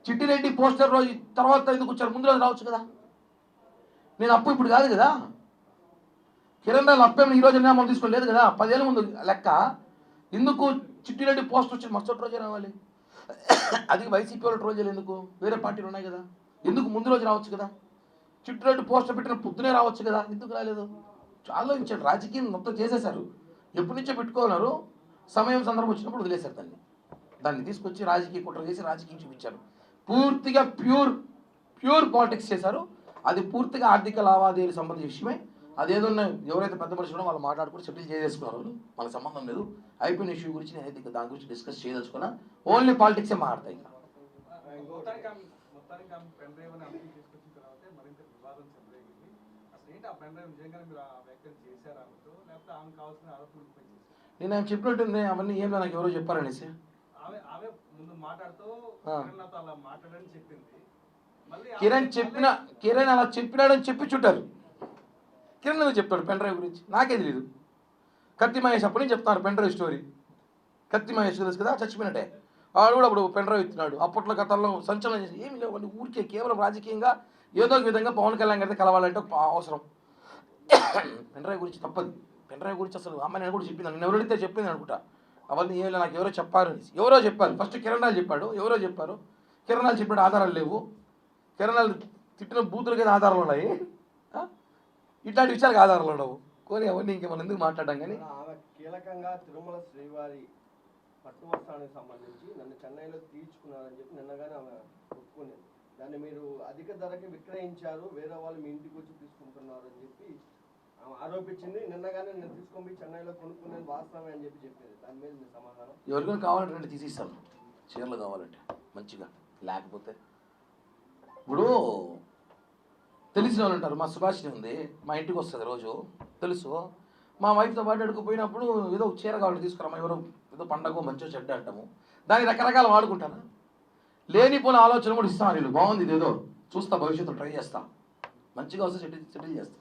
Chittireddy poster రోజు తర్వాత ఎందుకు వచ్చారు? ముందు రోజు రావచ్చు కదా. నేను అప్పు ఇప్పుడు కాదు కదా. కిరణ్ రాయలు అప్పేమో ఈ రోజు నిర్ణయం తీసుకోలేదు కదా. 10 ఏళ్ళ ముందు లెక్క. ఎందుకు చిట్టిరెడ్డి పోస్టర్ వచ్చి మరుసటి రోజే రావాలి? అది వైసీపీ వాళ్ళు ట్రోల్ చేయలేదు ఎందుకు? వేరే పార్టీలు ఉన్నాయి కదా. ఎందుకు ముందు రోజు రావచ్చు కదా? చిట్టిరెడ్డి పోస్టర్ పెట్టిన పొద్దునే రావచ్చు కదా. ఎందుకు రాలేదు? ఆలోచించాడు. రాజకీయం మొత్తం చేసేశారు. ఎప్పటి నుంచో పెట్టుకోన్నారు. సమయం సందర్భం వచ్చినప్పుడు వదిలేశారు దాన్ని తీసుకొచ్చి రాజకీయ కుట్ర చేసి రాజకీయం చూపించారు. పూర్తిగా ప్యూర్ పాలిటిక్స్ చేశారు. అది పూర్తిగా ఆర్థిక లావాదేవీలు సంబంధించిన విషయమే. అదేదో ఎవరైతే పెద్ద మనుషులు వాళ్ళు మాట్లాడుకుని సెటిల్ చేసేసుకున్నారు. మనకు సంబంధం లేదు. అయిపోయిన ఇష్యూ గురించి నేనైతే దాని గురించి డిస్కస్ చేయదలుచుకున్నా. ఓన్లీ పాలిటిక్సే మాట్లాడతాయి. నేను ఆయన చెప్పినట్టుంది అవన్నీ ఏం నాకు ఎవరో చెప్పారనేసి. కిరణ్ అలా చెప్పినాడని చెప్పి చుట్టారు. కిరణ్ ఎందుకు చెప్తాడు పెన్ డ్రైవ్ గురించి? నాకే తెలియదు. కత్తి మహేష్ అప్పటి నుంచి చెప్తారు pen drive story. Kathi Mahesh తెలుసు కదా, చచ్చిపోయినట్టే. వాడు కూడా అప్పుడు పెన్ డ్రైవ్ ఇస్తున్నాడు. అప్పట్లో గతంలో సంచలనం చేసి ఏమి లేవు. ఊరికే కేవలం రాజకీయంగా ఏదో ఒక విధంగా పవన్ కళ్యాణ్ గారితో కలవాలంటే అవసరం. పెన్ డ్రైవ్ గురించి తప్పదు. పెన్ డ్రైవ్ గురించి అసలు అమ్మ నేను కూడా చెప్పింది. నేను ఎవరైతే చెప్పింది అనుకుంటా. అవన్నీ ఏమి నాకు ఎవరో చెప్పారు అనేసి. ఎవరో చెప్పారు. ఫస్ట్ కిరణ్ రాయలు చెప్పాడు. ఎవరో చెప్పారు. కిరణ్ రాయలు చెప్పిన ఆధారాలు లేవు. కిరణ్ రాయలు తిట్టిన బూతులకి ఆధారాలు ఉన్నాయి. ఇట్లాంటి విషయాలకు ఆధారాలు ఉండవు. కోరి అవన్నీ ఇంకేమన్నా ఎందుకు మాట్లాడడం. కానీ కీలకంగా తిరుమల శ్రీవారి పట్టు వస్త్రానికి సంబంధించి నన్ను చెన్నైలో తీర్చుకున్నారని చెప్పి నిన్నగానే ఆమె ఒప్పుకునేది. దాన్ని మీరు అధిక ధరకి విక్రయించారు, వేరే వాళ్ళు మీ ఇంటికి వచ్చి తీసుకుంటున్నారు అని చెప్పి ఆమె ఆరోపించింది. నిన్నగానే నేను తీసుకొని చెన్నైలో కొనుక్కునేది వాస్తవమే అని చెప్పి చెప్పేది. దాని మీద మీ సమాధానం? ఎవరికైనా కావాలంటే తీసిస్తాను. చీరలు కావాలంటే మంచిగా. లేకపోతే ఇప్పుడు తెలిసిన వాళ్ళు ఉంటారు. మా సుభాషిణి ఉంది, మా ఇంటికి వస్తుంది రోజు. తెలుసు. మా వైఫ్తో పాటు అడుగుపోయినప్పుడు ఏదో చీర కావాలి తీసుకురామా, ఎవరో ఏదో పండగ మంచో చెడ్డ అంటాము. దాన్ని రకరకాలు వాడుకుంటాను. లేనిపోయిన ఆలోచన కూడా ఇస్తాను. వీళ్ళు బాగుంది, ఇదేదో చూస్తా, భవిష్యత్తులో ట్రై చేస్తా, మంచిగా వస్తే సెటిల్ చేస్తా.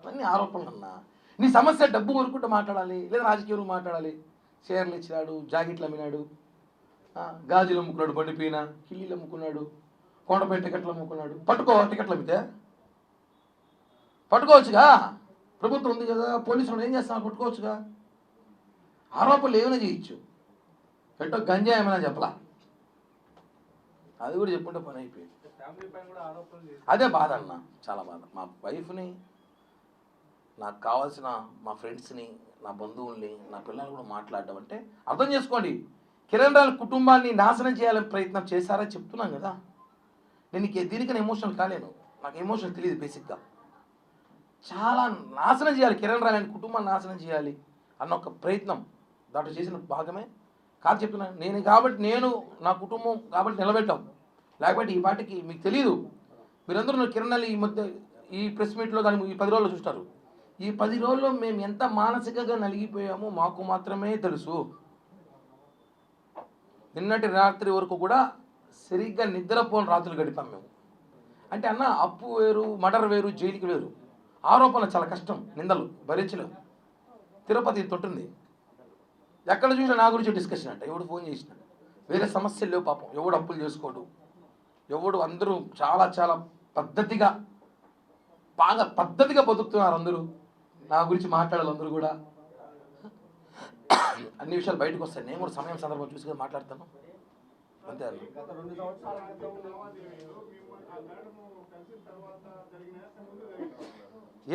ఇవన్నీ ఆరోపణలు అన్నా. నీ సమస్య డబ్బు కొనుక్కుంటూ మాట్లాడాలి, లేదా రాజకీయం మాట్లాడాలి. చీరలు ఇచ్చినాడు, జాకెట్లు అమ్మినాడు, గాజులు అమ్ముకున్నాడు, బండిపోయిన కిల్లీలు అమ్ముకున్నాడు, కొండపై టికెట్లు అమ్ముకున్నాడు. టికెట్లు అమ్మితే పట్టుకోవచ్చుగా. ప్రభుత్వం ఉంది కదా, పోలీసులు ఏం చేస్తున్నారు, పట్టుకోవచ్చుగా. ఆరోపణలు ఏమైనా చేయొచ్చు. ఎట్టో గంజా ఏమైనా చెప్పలా, అది కూడా చెప్పుకుంటే పని అయిపోయింది. అదే బాధ అన్న, చాలా బాధ. మా వైఫ్ని, నాకు కావాల్సిన మా ఫ్రెండ్స్ని, నా బంధువుల్ని, నా పిల్లల్ని కూడా మాట్లాడడం అంటే అర్థం చేసుకోండి. కిరణ్ రాయల కుటుంబాన్ని నాశనం చేయాలని ప్రయత్నం చేశారని చెప్తున్నాను కదా. నేను దీనికన్నా ఎమోషనల్ కాలేను. నాకు ఎమోషనల్ తెలియదు బేసిక్గా. చాలా నాశనం చేయాలి, కిరణ్ రాయల కుటుంబాన్ని నాశనం చేయాలి అన్న ఒక ప్రయత్నం దాంట్లో చేసిన భాగమే కాదు చెప్తున్నాను. నేను నా కుటుంబం కాబట్టి నిలబెట్టాం. లేకపోతే ఈ పాటికి మీకు తెలియదు. మీరందరూ కిరణ్ రాయలు ఈ మధ్య ఈ ప్రెస్ మీట్లో దాన్ని ఈ 10 రోజుల్లో చూస్తారు. ఈ 10 రోజుల్లో మేము ఎంత మానసికంగా నలిగిపోయామో మాకు మాత్రమే తెలుసు. నిన్నటి రాత్రి వరకు కూడా సరిగ్గా నిద్రపోని రాత్రులు గడిపాం మేము. అంటే అన్న, అప్పు వేరు, మర్డర్ వేరు, జైలుకి వేరు. ఆరోపణలు చాలా కష్టం, నిందలు భరించలేవు. తిరుపతి తొట్టుంది. ఎక్కడ చూసినా నా గురించి డిస్కషన్ అంట. ఎవడు ఫోన్ చేసినాడు. వేరే సమస్యలు లేవు పాపం. ఎవడు అప్పులు చేసుకోడు, ఎవడు. అందరూ చాలా చాలా పద్ధతిగా, బాగా పద్ధతిగా బతుకుతున్నారు అందరూ. నా గురించి మాట్లాడాలి అందరూ కూడా. అన్ని విషయాలు బయటకు వస్తాయి. నేను కూడా సమయం సందర్భం చూసి మాట్లాడతాను అంతే.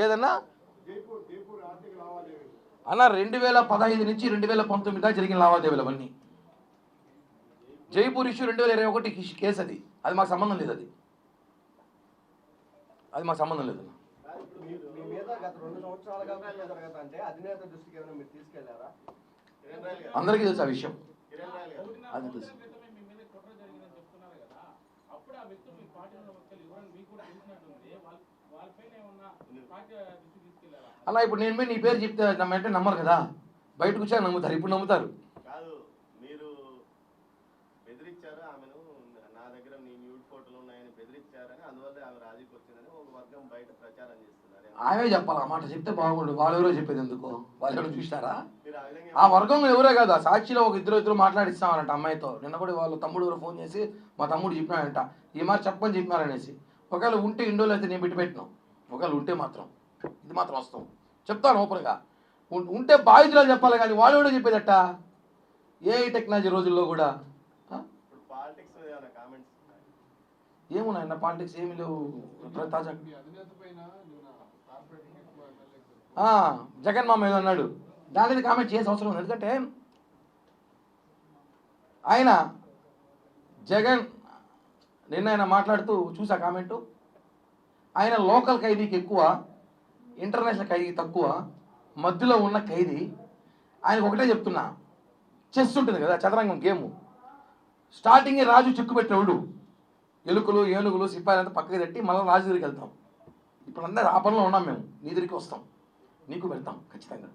ఏదన్నా అన్న 2015 నుంచి 2019 దాకా జరిగిన లావాదేవీలు అవన్నీ. Jaipur issue 2021 case. అది మాకు సంబంధం లేదు. అది మాకు సంబంధం లేదు. అందరికీ తెలుసు ఆ విషయం. అది తెలుసు. అలా ఇప్పుడు నేను నీ పేరు చెప్తే అంటే నమ్మరు కదా. బయటకు వచ్చా నమ్ముతారు. ఇప్పుడు నమ్ముతారు. కోట్లు ఉన్నాయని బెదిరించారని, అందువల్ల ఆమె రాజీకి వచ్చిందని ఒక వర్గం బయట ప్రచారం చేస్తున్నారు. ఆమె చెప్పాలి ఆ మాట, చెప్తే బాగుండు. వాళ్ళు ఎవరో చెప్పేది ఎందుకు? వాళ్ళు ఎవరో చూసినారా? మీరు ఆ విధంగా ఆ వర్గంలో ఎవరే కాదు, ఆ సాక్షిలో ఒక ఇద్దరు మాట్లాడిస్తామనంట అమ్మాయితో. నిన్న కూడా వాళ్ళ తమ్ముడు ఎవరో ఫోన్ చేసి మా తమ్ముడు చెప్పినాడంట ఈ మాట చెప్పని చెప్పినారనేసి. ఒకవేళ ఉంటే ఇండోలో అయితే నేను పెట్టినాం, ఒకవేళ ఉంటే మాత్రం ఇది మాత్రం వస్తాం చెప్తాను ఓపెన్గా. ఉంటే బాధితులు చెప్పాలి కానీ వాళ్ళు కూడా చెప్పేదట. ఏ టెక్నాలజీ రోజుల్లో కూడా ఇప్పుడు పాలిటిక్స్ ఏమైనా కామెంట్స్ ఉన్నాయి? ఏమున్నాయన్న పాలిటిక్స్ ఏమి లేవు. తాజా జగన్ మామ ఏదో అన్నాడు, దాని మీద కామెంట్ చేయాల్సిన అవసరం ఉంది. ఎందుకంటే ఆయన జగన్ నిన్న ఆయన మాట్లాడుతూ చూసా కామెంటు, ఆయన లోకల్ ఖైదీకి ఎక్కువ, ఇంటర్నేషనల్ ఖైదీ తక్కువ, మధ్యలో ఉన్న ఖైదీ. ఆయనకు ఒకటే చెప్తున్నా, చెస్ ఉంటుంది కదా చదరంగం గేము, స్టార్టింగే రాజు చిక్కు పెట్టినప్పుడు ఎలుకలు ఏనుగులు సిపాయిలంతా పక్కకి తట్టి మళ్ళీ రాజు దగ్గరికి వెళ్తాం. ఇప్పుడు అందరూ ఆ పనిలో ఉన్నాం మేము, నీ దగ్గరికి వస్తాం, నీకు పెడతాం ఖచ్చితంగా.